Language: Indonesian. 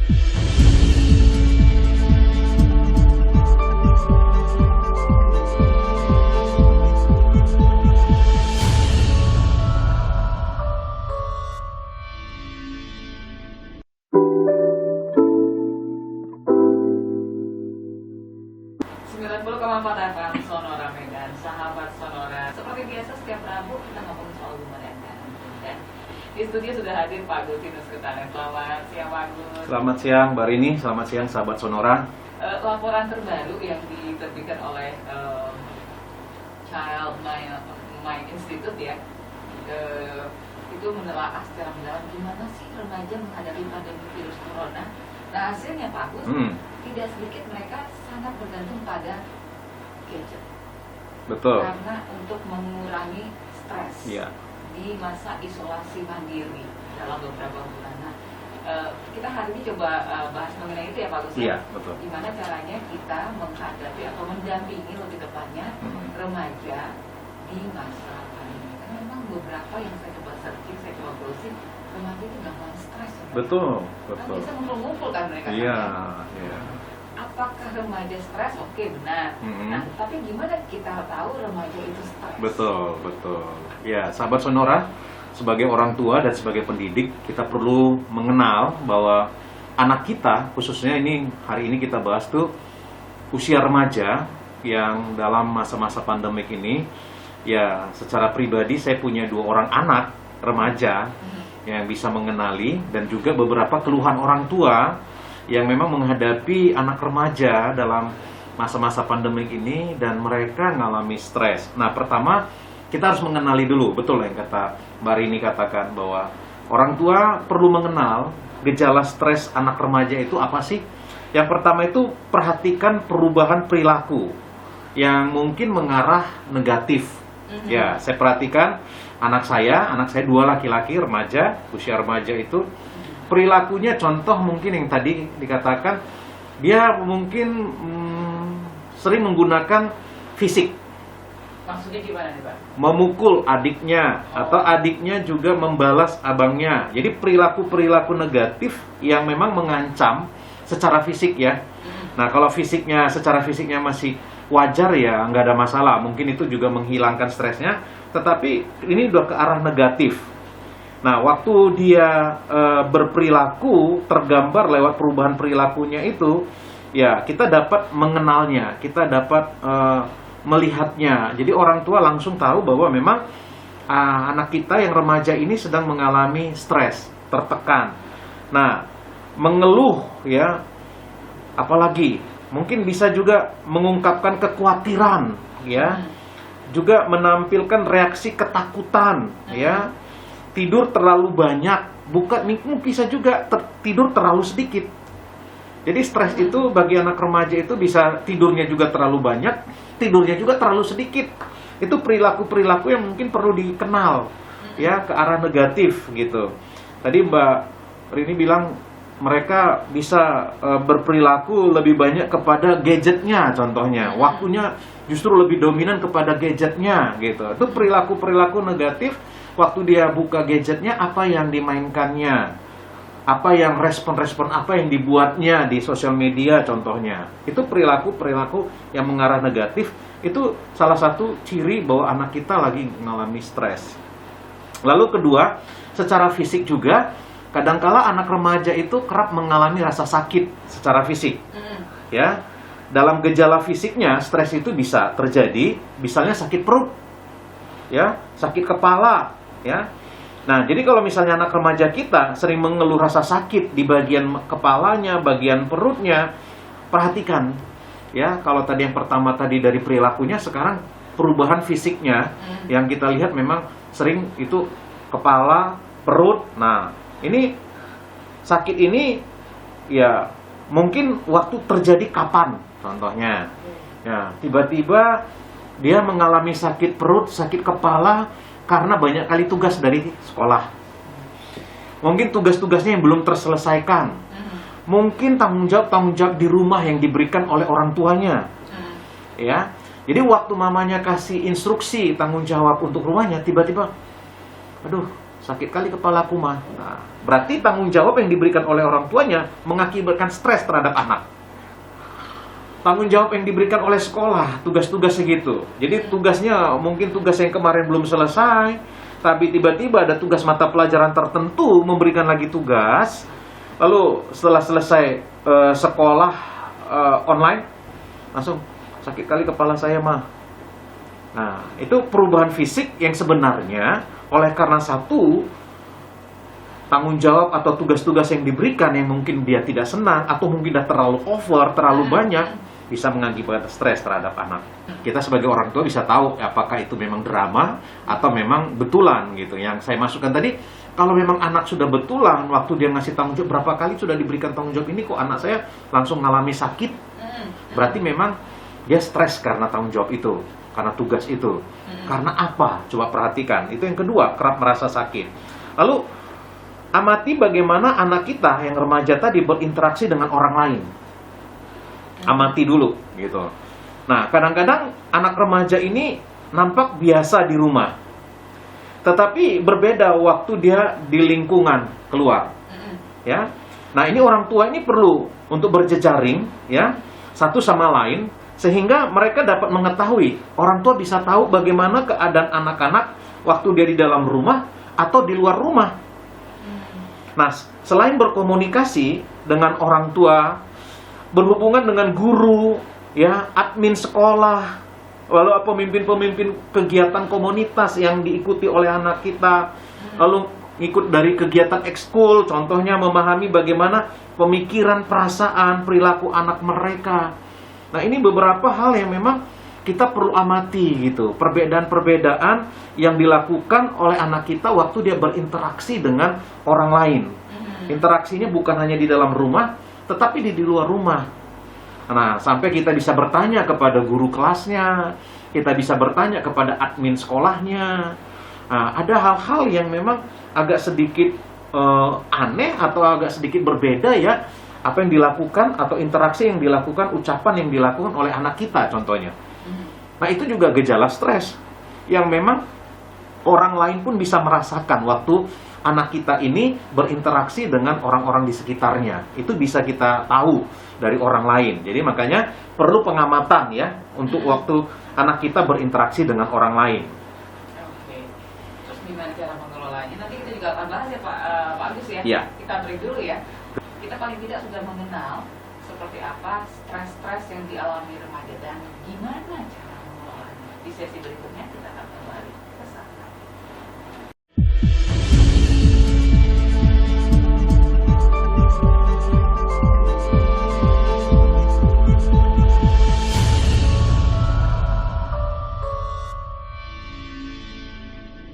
FM Sonora Medan, sahabat Sonora. Seperti biasa setiap Rabu kita ngomong soal rumah dan dan di studio sudah hadir Pak Agustinus Ketanen. Selamat siang Pak Agus. Selamat siang Mbak Rini, selamat siang sahabat Sonora. Laporan terbaru yang diterbitkan oleh Child Mind Institute ya, itu menelaah secara mendalam gimana sih remaja menghadapi pandemi virus corona. Nah hasilnya Pak Agus, tidak sedikit mereka sangat bergantung pada gadget. Betul. Karena untuk mengurangi stres di masa isolasi mandiri dalam beberapa bulan. Nah, kita hari ini coba bahas mengenai itu ya Pak Gus. Iya, betul. Gimana caranya kita menghadapi atau mendampingi lebih tepatnya remaja di masa pandemi. Karena memang beberapa yang saya coba searching, saya coba browsing, remaja itu gampang stres. Betul, betul. Kan bisa ngumpul-ngumpul kan mereka. Iya, kan, iya. Apakah remaja stres? Oke, benar. Nah, tapi gimana kita tahu remaja itu stres? Betul, betul. Ya, sahabat Sonora, sebagai orang tua dan sebagai pendidik, kita perlu mengenal bahwa anak kita, khususnya hari ini kita bahas tuh usia remaja yang dalam masa-masa pandemik ini, ya secara pribadi saya punya 2 orang anak remaja yang bisa mengenali dan juga beberapa keluhan orang tua yang memang menghadapi anak remaja dalam masa-masa pandemik ini dan mereka mengalami stres. Nah, pertama kita harus mengenali dulu, betul yang kata Mbak Rini katakan bahwa orang tua perlu mengenal gejala stres anak remaja itu apa sih. Yang pertama itu perhatikan perubahan perilaku yang mungkin mengarah negatif. Ya, saya perhatikan anak saya 2 laki-laki remaja, usia remaja itu perilakunya contoh mungkin yang tadi dikatakan dia mungkin sering menggunakan fisik. Maksudnya gimana nih Pak? Memukul adiknya atau adiknya juga membalas abangnya. Jadi perilaku-perilaku negatif yang memang mengancam secara fisik ya. Nah kalau secara fisiknya masih wajar ya nggak ada masalah. Mungkin itu juga menghilangkan stresnya. Tetapi ini udah ke arah negatif. Nah, waktu dia berperilaku tergambar lewat perubahan perilakunya itu, ya kita dapat mengenalnya, kita dapat melihatnya. Jadi orang tua langsung tahu bahwa memang anak kita yang remaja ini sedang mengalami stres, tertekan. Nah, mengeluh ya, apalagi mungkin bisa juga mengungkapkan kekhawatiran, ya, juga menampilkan reaksi ketakutan, ya. Tidur terlalu banyak, bisa juga tidur terlalu sedikit. Jadi stres itu bagi anak remaja itu bisa tidurnya juga terlalu banyak, tidurnya juga terlalu sedikit. Itu perilaku-perilaku yang mungkin perlu dikenal ya ke arah negatif gitu. Tadi Mbak Rini bilang mereka bisa berperilaku lebih banyak kepada gadgetnya contohnya. Waktunya justru lebih dominan kepada gadgetnya gitu. Itu perilaku-perilaku negatif. Waktu dia buka gadgetnya, apa yang dimainkannya, apa yang respon-respon apa yang dibuatnya di sosial media contohnya. Itu perilaku-perilaku yang mengarah negatif. Itu salah satu ciri bahwa anak kita lagi mengalami stres. Lalu kedua, secara fisik juga, kadangkala anak remaja itu kerap mengalami rasa sakit secara fisik. Ya, dalam gejala fisiknya, stres itu bisa terjadi, misalnya sakit perut, ya, sakit kepala. Ya, nah jadi kalau misalnya anak remaja kita sering mengeluh rasa sakit di bagian kepalanya, bagian perutnya, perhatikan, ya kalau tadi yang pertama tadi dari perilakunya, sekarang perubahan fisiknya yang kita lihat memang sering itu kepala, perut. Nah ini sakit ini ya mungkin waktu terjadi kapan, contohnya, ya tiba-tiba dia mengalami sakit perut, sakit kepala karena banyak kali tugas dari sekolah. Mungkin tugas-tugasnya yang belum terselesaikan. Mungkin tanggung jawab di rumah yang diberikan oleh orang tuanya. Ya. Jadi waktu mamanya kasih instruksi tanggung jawab untuk rumahnya, tiba-tiba aduh, sakit kali kepalaku mah. Nah, berarti tanggung jawab yang diberikan oleh orang tuanya mengakibatkan stres terhadap anak. Tanggung jawab yang diberikan oleh sekolah, tugas-tugas segitu. Jadi tugasnya mungkin tugas yang kemarin belum selesai, tapi tiba-tiba ada tugas mata pelajaran tertentu memberikan lagi tugas. Lalu setelah selesai sekolah online, langsung sakit kali kepala saya mah. Nah, itu perubahan fisik yang sebenarnya oleh karena satu tanggung jawab atau tugas-tugas yang diberikan yang mungkin dia tidak senang atau mungkin sudah terlalu over, terlalu banyak, bisa mengakibatkan stres terhadap anak. Kita sebagai orang tua bisa tahu apakah itu memang drama atau memang betulan gitu. Yang saya masukkan tadi, kalau memang anak sudah betulan waktu dia ngasih tanggung jawab, berapa kali sudah diberikan tanggung jawab ini kok anak saya langsung mengalami sakit, berarti memang dia stres karena tanggung jawab itu, karena tugas itu. Karena apa? Coba perhatikan. Itu yang kedua, kerap merasa sakit. Lalu amati bagaimana anak kita yang remaja tadi berinteraksi dengan orang lain. Amati dulu gitu. Nah, kadang-kadang anak remaja ini nampak biasa di rumah, tetapi berbeda waktu dia di lingkungan keluar. Ya. Nah, ini orang tua ini perlu untuk berjejaring ya, satu sama lain sehingga mereka dapat mengetahui. Orang tua bisa tahu bagaimana keadaan anak-anak waktu dia di dalam rumah atau di luar rumah. Nah, selain berkomunikasi dengan orang tua, berhubungan dengan guru, ya, admin sekolah, lalu pemimpin-pemimpin kegiatan komunitas yang diikuti oleh anak kita, lalu ikut dari kegiatan ekskul, contohnya memahami bagaimana pemikiran, perasaan, perilaku anak mereka. Nah, ini beberapa hal yang memang kita perlu amati gitu, perbedaan-perbedaan yang dilakukan oleh anak kita waktu dia berinteraksi dengan orang lain. Interaksinya bukan hanya di dalam rumah, tetapi di luar rumah. Nah, sampai kita bisa bertanya kepada guru kelasnya, kita bisa bertanya kepada admin sekolahnya. Nah, ada hal-hal yang memang agak sedikit aneh atau agak sedikit berbeda ya, apa yang dilakukan atau interaksi yang dilakukan, ucapan yang dilakukan oleh anak kita contohnya. Nah, itu juga gejala stres yang memang orang lain pun bisa merasakan waktu anak kita ini berinteraksi dengan orang-orang di sekitarnya. Itu bisa kita tahu dari orang lain. Jadi makanya perlu pengamatan ya untuk waktu anak kita berinteraksi dengan orang lain. Oke. Terus gimana cara mengelolanya? Nanti kita juga akan bahas ya Pak Agus ya. Ya. Kita break dulu ya. Kita paling tidak sudah mengenal seperti apa stres-stres yang dialami remaja dan gimana cara mengelolanya. Di sesi berikutnya kita akan kembali.